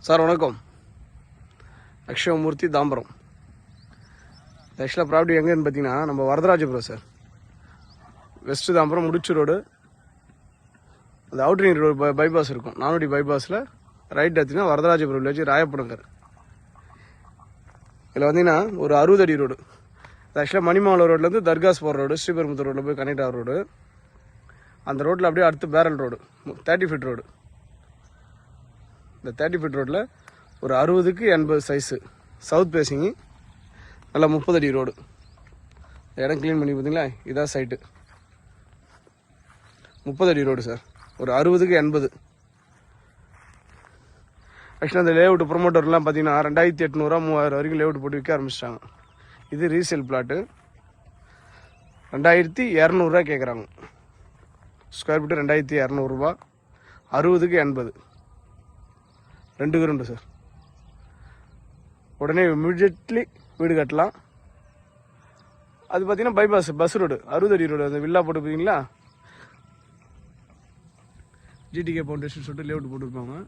Sir வணக்கம். அக்ஷயமூர்த்தி தாம்பரம். ஆக்சுவலாக property எங்கேன்னு பார்த்தீங்கன்னா நம்ம வரதராஜபுரம் சார். வெஸ்ட்டு தாம்பரம் முடிச்சு ரோடு, அந்த அவுட்ரிங் ரோடு பைபாஸ் இருக்கும். நானூடி பைபாஸில் ரைட் எடுத்திங்கன்னா வரதராஜபுரம் வில்லேஜ் ராயப்பனங்கர். இதில் வந்தீங்கன்னா ஒரு 60 அடி ரோடு. ஆக்சுவலாக மணிமாவளம் ரோட்லேருந்து தர்காஸ் போகிற ரோடு, ஸ்ரீபெரும்புத்தூர் ரோட்டில் போய் கனெக்ட் ஆகிற ரோடு. அந்த ரோட்டில் அப்படியே அடுத்து பேரல் ரோடு, 30 ஃபீட் ரோடு. இந்த 30 ஃபீட் ரோட்டில் ஒரு 60க்கு 80 சைஸு சவுத் பேசிங்கு, நல்லா 30 அடி ரோடு. இடம் க்ளீன் பண்ணி பார்த்தீங்களா, இதான் சைட்டு. 30 அடி ரோடு சார், ஒரு 60க்கு 80. ஆக்சுவலாக அந்த லேஅவுட் ப்ரொமோட்டர்லாம் பார்த்தீங்கன்னா 2800 3000 வரைக்கும் லேஅவுட் போட்டு விற்க ஆரம்பிச்சிட்டாங்க. இது ரீசேல் பிளாட்டு 2200 கேட்குறாங்க. Square feet 2200 60க்கு 80, 2 ground sir. உடனே இமிடியட்லி வீடு கட்டலாம். அது பார்த்தீங்கன்னா பைபாஸ் பஸ் ரோடு, 60 அடி ரோடு. அந்த வில்லா போட்டு பார்த்தீங்களா, ஜிடிகே ஃபவுண்டேஷன் சொல்லிட்டு லேஅவுட் போட்டுருப்பாங்க.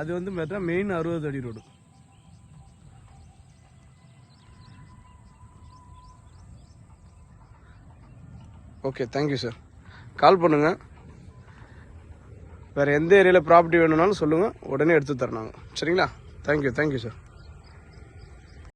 அது வந்து பார்த்தா மெயின் 60 அடி road. Okay, thank you sir. Call பண்ணுங்கள். வேறு எந்த ஏரியாவில் ப்ராப்பர்ட்டி வேணும்னாலும் சொல்லுங்கள், உடனே எடுத்து தரணும். சரிங்களா? Thank you sir.